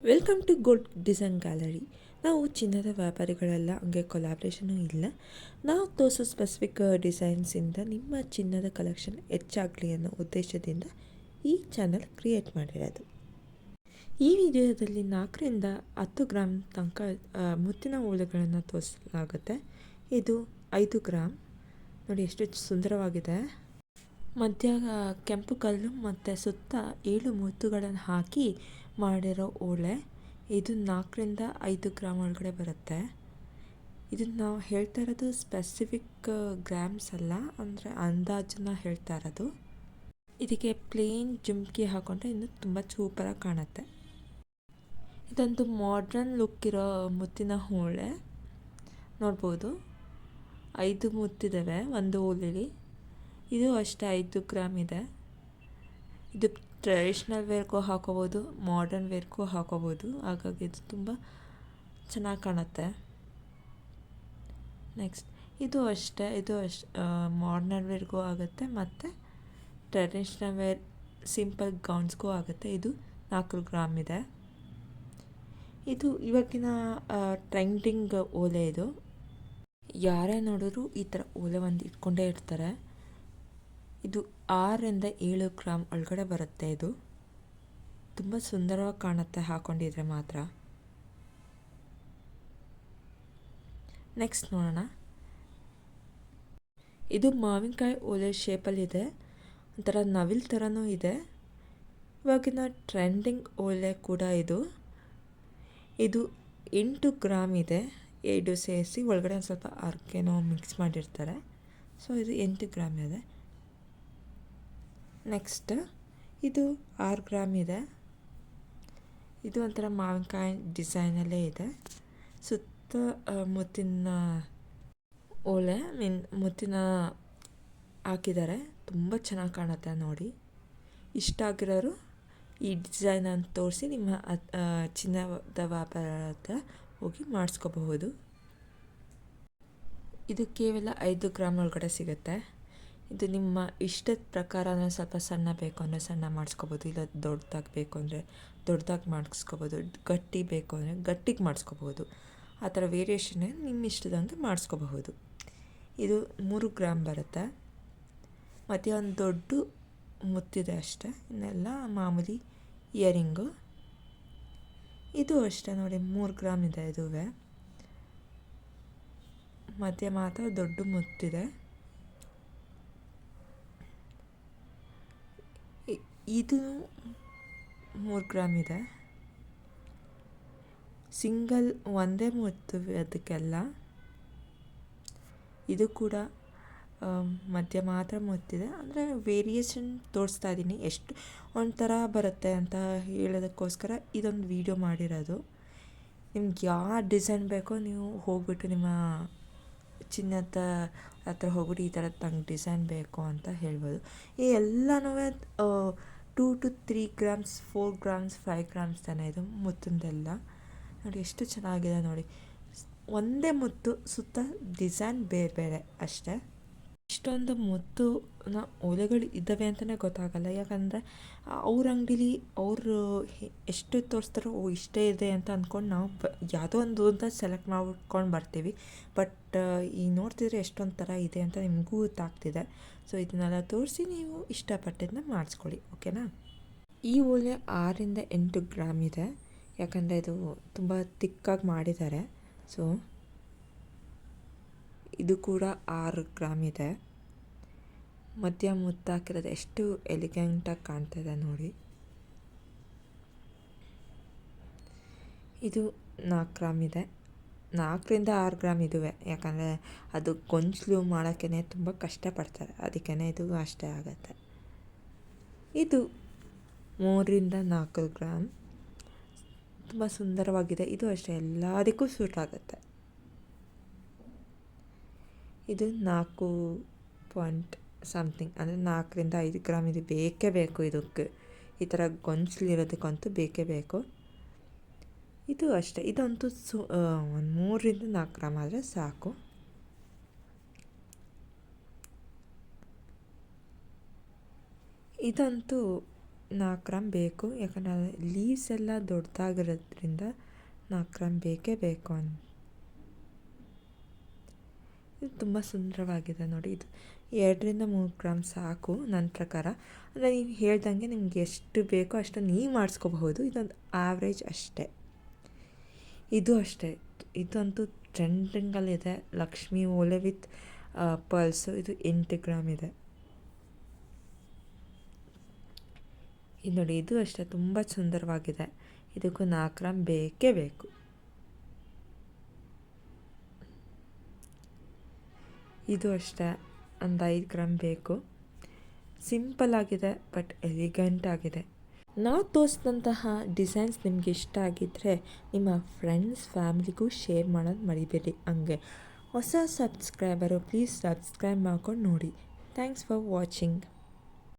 Welcome to gold design gallery. ನಾವು ಚಿನ್ನದ ವ್ಯಾಪಾರಿಗಳೆಲ್ಲ, ಹಂಗೆ ಕೊಲಾಬ್ರೇಷನು ಇಲ್ಲ. ನಾವು ತೋರಿಸೋ ಸ್ಪೆಸಿಫಿಕ್ ಡಿಸೈನ್ಸಿಂದ ನಿಮ್ಮ ಚಿನ್ನದ ಕಲೆಕ್ಷನ್ ಹೆಚ್ಚಾಗಲಿ ಅನ್ನೋ ಉದ್ದೇಶದಿಂದ ಈ ಚಾನಲ್ ಕ್ರಿಯೇಟ್ ಮಾಡಿರೋದು. ಈ ವಿಡಿಯೋದಲ್ಲಿ 4ರಿಂದ 10 ಗ್ರಾಮ್ ತನಕ ಮುತ್ತಿನ ಓಲೆಗಳನ್ನು ತೋರಿಸಲಾಗುತ್ತೆ. ಇದು 5 ಗ್ರಾಮ್. ನೋಡಿ ಎಷ್ಟು ಸುಂದರವಾಗಿದೆ. ಮಧ್ಯ ಕೆಂಪು ಕಲ್ಲು ಮತ್ತು ಸುತ್ತ 7 ಮುತ್ತುಗಳನ್ನು ಹಾಕಿ ಮಾಡಿರೋ ಓಲೆ. ಇದು 4ರಿಂದ 5 ಗ್ರಾಮ್ ಒಳಗಡೆ ಬರುತ್ತೆ. ಇದನ್ನು ನಾವು ಹೇಳ್ತಾ ಇರೋದು ಸ್ಪೆಸಿಫಿಕ್ ಗ್ರಾಮ್ಸ್ ಅಲ್ಲ, ಅಂದರೆ ಅಂದಾಜನ್ನ ಹೇಳ್ತಾ ಇರೋದು. ಇದಕ್ಕೆ ಪ್ಲೇನ್ ಜುಮ್ಕಿ ಹಾಕೊಂಡ್ರೆ ಇನ್ನೂ ತುಂಬ ಸೂಪರಾಗಿ ಕಾಣುತ್ತೆ. ಇದೊಂದು ಮಾಡ್ರನ್ ಲುಕ್ ಇರೋ ಮುತ್ತಿನ ಓಲೆ ನೋಡ್ಬೋದು. 5 ಮುತ್ತಿದ್ದಾವೆ ಒಂದು ಓಲೆಲಿ. ಇದು ಅಷ್ಟೇ 5 ಗ್ರಾಮ್ ಇದೆ. ಇದು ಟ್ರೆಡಿಷ್ನಲ್ ವೇರ್ಗೂ ಹಾಕೋಬೋದು, ಮಾಡರ್ನ್ ವೇರ್ಗೂ ಹಾಕೋಬೋದು. ಹಾಗಾಗಿ ಇದು ತುಂಬ ಚೆನ್ನಾಗಿ ಕಾಣುತ್ತೆ. ನೆಕ್ಸ್ಟ್ ಇದು ಅಷ್ಟೇ ಮಾಡರ್ನ್ ವೇರ್ಗೂ ಆಗುತ್ತೆ ಮತ್ತು ಟ್ರೆಡಿಷ್ನಲ್ ವೇರ್ ಸಿಂಪಲ್ ಗೌನ್ಸ್ಗೂ ಆಗುತ್ತೆ. ಇದು 4 ಗ್ರಾಮ್ ಇದೆ. ಇದು ಇವಾಗಿನ ಟ್ರೆಂಡಿಂಗ್ ಓಲೆ. ಇದು ಯಾರೇ ನೋಡಿದ್ರು ಈ ಥರ ಓಲೆ ಒಂದು ಇಟ್ಕೊಂಡೇ ಇರ್ತಾರೆ. ಇದು 6ರಿಂದ 7 ಗ್ರಾಮ್ ಒಳಗಡೆ ಬರುತ್ತೆ. ಇದು ತುಂಬ ಸುಂದರವಾಗಿ ಕಾಣುತ್ತೆ ಹಾಕೊಂಡಿದ್ರೆ ಮಾತ್ರ. ನೆಕ್ಸ್ಟ್ ನೋಡೋಣ. ಇದು ಮಾವಿನಕಾಯಿ ಓಲೆ ಶೇಪಲ್ಲಿದೆ. ಒಂಥರ ನವಿಲ್ ಥರನೂ ಇದೆ. ಇವಾಗಿನ ಟ್ರೆಂಡಿಂಗ್ ಓಲೆ ಕೂಡ ಇದು. ಇದು 8 ಗ್ರಾಮ್ ಇದೆ. 2 ಸೇರಿಸಿ ಒಳಗಡೆ ಒಂದು ಸ್ವಲ್ಪ ಅರ್ಕೆನೋ ಮಿಕ್ಸ್ ಮಾಡಿರ್ತಾರೆ. ಸೊ ಇದು 8 ಗ್ರಾಮ್ ಇದೆ. ನೆಕ್ಸ್ಟ್ ಇದು 6 ಗ್ರಾಮ್ ಇದೆ. ಇದು ಒಂಥರ ಮಾವಿನಕಾಯಿ ಡಿಸೈನಲ್ಲೇ ಇದೆ. ಸುತ್ತ ಮುತ್ತಿನ ಓಲೆ ಮುತ್ತಿನ ಹಾಕಿದ್ದಾರೆ. ತುಂಬ ಚೆನ್ನಾಗಿ ಕಾಣುತ್ತೆ ನೋಡಿ. ಇಷ್ಟ ಆಗಿರೋರು ಈ ಡಿಸೈನನ್ನು ತೋರಿಸಿ ನಿಮ್ಮ ಚಿನ್ನದ ವ್ಯಾಪಾರ ಹತ್ರ ಹೋಗಿ ಮಾಡಿಸ್ಕೋಬಹುದು. ಇದು ಕೇವಲ 5 ಗ್ರಾಮ್ ಒಳಗಡೆ ಸಿಗುತ್ತೆ. ಇದು ನಿಮ್ಮ ಇಷ್ಟದ ಪ್ರಕಾರ ಅಂದರೆ ಸ್ವಲ್ಪ ಸಣ್ಣ ಬೇಕು ಅಂದರೆ ಸಣ್ಣ ಮಾಡಿಸ್ಕೋಬೋದು, ಇಲ್ಲ ದೊಡ್ಡದಾಗಿ ಬೇಕು ಅಂದರೆ ದೊಡ್ಡದಾಗಿ ಮಾಡಿಸ್ಕೋಬೋದು, ಗಟ್ಟಿ ಬೇಕು ಅಂದರೆ ಗಟ್ಟಿಗೆ ಮಾಡಿಸ್ಕೋಬೋದು. ಆ ಥರ ವೇರಿಯೇಷನ್ನೇ ನಿಮ್ಮ ಇಷ್ಟದಂಗೆ ಮಾಡಿಸ್ಕೋಬಹುದು. ಇದು 3 ಗ್ರಾಮ್ ಬರುತ್ತೆ. ಮತ್ತು ಒಂದು ದೊಡ್ಡ ಮುತ್ತಿದೆ ಅಷ್ಟೇ. ಇನ್ನೆಲ್ಲ ಮಾಮೂಲಿ ಇಯರಿಂಗು. ಇದು ಅಷ್ಟೇ ನೋಡಿ 3 ಗ್ರಾಮ್ ಇದೆ. ಇದುವೇ ಮಧ್ಯ ಮಾತ್ರ ದೊಡ್ಡ ಮುತ್ತಿದೆ. ಇದು 3 ಗ್ರಾಮ್ ಇದೆ. ಸಿಂಗಲ್ ಒಂದೇ ಮುತ್ತು ಅದಕ್ಕೆಲ್ಲ. ಇದು ಕೂಡ ಮಧ್ಯ ಮಾತ್ರ ಮುತ್ತಿದೆ. ಅಂದರೆ ವೇರಿಯೇಷನ್ ತೋರಿಸ್ತಾ ಇದ್ದೀನಿ, ಎಷ್ಟು ಒಂಥರ ಬರುತ್ತೆ ಅಂತ ಹೇಳೋದಕ್ಕೋಸ್ಕರ ಇದೊಂದು ವಿಡಿಯೋ ಮಾಡಿರೋದು. ನಿಮ್ಗೆ ಯಾವ ಡಿಸೈನ್ ಬೇಕೋ ನೀವು ಹೋಗ್ಬಿಟ್ಟು ನಿಮ್ಮ ಚಿನ್ನದ ಹತ್ರ ಹೋಗ್ಬಿಟ್ಟು ಈ ಥರದ್ದು ನಂಗೆ ಡಿಸೈನ್ ಬೇಕು ಅಂತ ಹೇಳ್ಬೋದು. ಈ ಎಲ್ಲನೂ 2 to 3 ಗ್ರಾಮ್ಸ್, 4 ಗ್ರಾಮ್ಸ್, 5 ಗ್ರಾಮ್ಸ್ ತಾನೆ ಇದು ಮುತ್ತಿಂದೆಲ್ಲ. ನೋಡಿ ಎಷ್ಟು ಚೆನ್ನಾಗಿದೆ ನೋಡಿ. ಒಂದೇ ಮುತ್ತು ಸುತ್ತ ಡಿಸೈನ್ ಬೇರೆ ಬೇರೆ ಅಷ್ಟೇ. ಇಷ್ಟೊಂದು ಮುತ್ತಿನ ಓಲೆಗಳು ಇದ್ದಾವೆ ಅಂತಲೇ ಗೊತ್ತಾಗಲ್ಲ. ಯಾಕಂದರೆ ಅವ್ರ ಅಂಗಡೀಲಿ ಅವರು ಎಷ್ಟು ತೋರಿಸ್ತಾರೋ ಇಷ್ಟೇ ಇದೆ ಅಂತ ಅಂದ್ಕೊಂಡು ನಾವು ಯಾವುದೋ ಒಂದು ಅಂತ ಸೆಲೆಕ್ಟ್ ಮಾಡ್ಕೊಂಡು ಬರ್ತೀವಿ. ಬಟ್ ಈಗ ನೋಡ್ತಿದ್ರೆ ಎಷ್ಟೊಂದು ಥರ ಇದೆ ಅಂತ ನಿಮಗೂ ಗೊತ್ತಾಗ್ತಿದೆ. ಸೊ ಇದನ್ನೆಲ್ಲ ತೋರಿಸಿ ನೀವು ಇಷ್ಟಪಟ್ಟಿದ್ದನ್ನ ಮಾಡಿಸ್ಕೊಳ್ಳಿ, ಓಕೆನಾ. ಈ ಓಲೆ 6ರಿಂದ 8 ಗ್ರಾಮ್ ಇದೆ. ಯಾಕಂದರೆ ಇದು ತುಂಬ ತಿಕ್ಕಾಗಿ ಮಾಡಿದ್ದಾರೆ. ಸೊ ಇದು ಕೂಡ 6 ಗ್ರಾಮ್ ಇದೆ. ಮಧ್ಯ ಮುತ್ತು ಹಾಕಿರೋದು ಎಷ್ಟು ಎಲಿಗೆಂಟಾಗಿ ಕಾಣ್ತಿದೆ ನೋಡಿ. ಇದು 4 ಗ್ರಾಮ್ ಇದೆ. 4ರಿಂದ 6 ಗ್ರಾಮ್ ಇದುವೆ. ಯಾಕಂದರೆ ಅದು ಗೊಂಚಲು ಮಾಡೋಕ್ಕೇ ತುಂಬ ಕಷ್ಟಪಡ್ತಾರೆ, ಅದಕ್ಕೇ ಇದು ಅಷ್ಟೇ ಆಗುತ್ತೆ. ಇದು 3ರಿಂದ 4 ಗ್ರಾಮ್. ತುಂಬ ಸುಂದರವಾಗಿದೆ. ಇದು ಅಷ್ಟೇ ಎಲ್ಲದಕ್ಕೂ ಸೂಟ್ ಆಗುತ್ತೆ. ಇದು 4 ಪಾಯಿಂಟ್ ಸಮಥಿಂಗ್, ಅಂದರೆ 4ರಿಂದ 5 ಗ್ರಾಮ್. ಇದು ಬೇಕೇ ಬೇಕು. ಇದಕ್ಕೆ ಈ ಥರ ಗೊಂಚಲಿರೋದಕ್ಕಂತೂ ಬೇಕೇ ಬೇಕು. ಇದು ಅಷ್ಟೇ. ಇದಂತೂ ಒಂದು 3ರಿಂದ 4 ಗ್ರಾಮ್ ಆದರೆ ಸಾಕು. ಇದಂತೂ 4 ಗ್ರಾಮ್ ಬೇಕು, ಯಾಕಂದರೆ ಲೀವ್ಸ್ ಎಲ್ಲ ದೊಡ್ಡದಾಗಿರೋದ್ರಿಂದ 4 ಗ್ರಾಮ್ ಬೇಕೇ ಬೇಕು ಇದು ತುಂಬ ಸುಂದರವಾಗಿದೆ ನೋಡಿ. ಇದು 2-3 ಗ್ರಾಮ್ ಸಾಕು ನನ್ನ ಪ್ರಕಾರ. ಅಂದರೆ ನೀವು ಹೇಳ್ದಂಗೆ ನಿಮ್ಗೆ ಎಷ್ಟು ಬೇಕೋ ಅಷ್ಟು ನೀವು ಮಾಡಿಸ್ಕೋಬಹುದು. ಇದೊಂದು ಆವ್ರೇಜ್ ಅಷ್ಟೇ. ಇದು ಅಷ್ಟೇ, ಇದಂತೂ ಟ್ರೆಂಡಿಂಗಲ್ಲಿದೆ. ಲಕ್ಷ್ಮಿ ಓಲೆ ವಿತ್ ಪರ್ಲ್ಸು. ಇದು 8 ಗ್ರಾಮ್ ಇದೆ. ಇದು ನೋಡಿ, ಇದು ಅಷ್ಟೇ ತುಂಬ ಸುಂದರವಾಗಿದೆ. ಇದಕ್ಕೂ 4 ಗ್ರಾಮ್ ಬೇಕೇ ಬೇಕು. ಇದು ಅಷ್ಟೇ ಒಂದು 5 ಗ್ರಾಮ್ ಬೇಕು. ಸಿಂಪಲ್ ಆಗಿದೆ ಬಟ್ ಎಲಿಗೆಂಟ್ ಆಗಿದೆ. ನಾವು ತೋರಿಸಿದಂತಹ ಡಿಸೈನ್ಸ್ ನಿಮಗೆ ಇಷ್ಟ ಆಗಿದ್ದರೆ ನಿಮ್ಮ ಫ್ರೆಂಡ್ಸ್ ಫ್ಯಾಮಿಲಿಗೂ ಶೇರ್ ಮಾಡೋದು ಮರಿಬೇಡಿ. ಹಂಗೆ ಹೊಸ ಸಬ್ಸ್ಕ್ರೈಬರು ಪ್ಲೀಸ್ ಸಬ್ಸ್ಕ್ರೈಬ್ ಮಾಡ್ಕೊಂಡು ನೋಡಿ. Thanks for watching.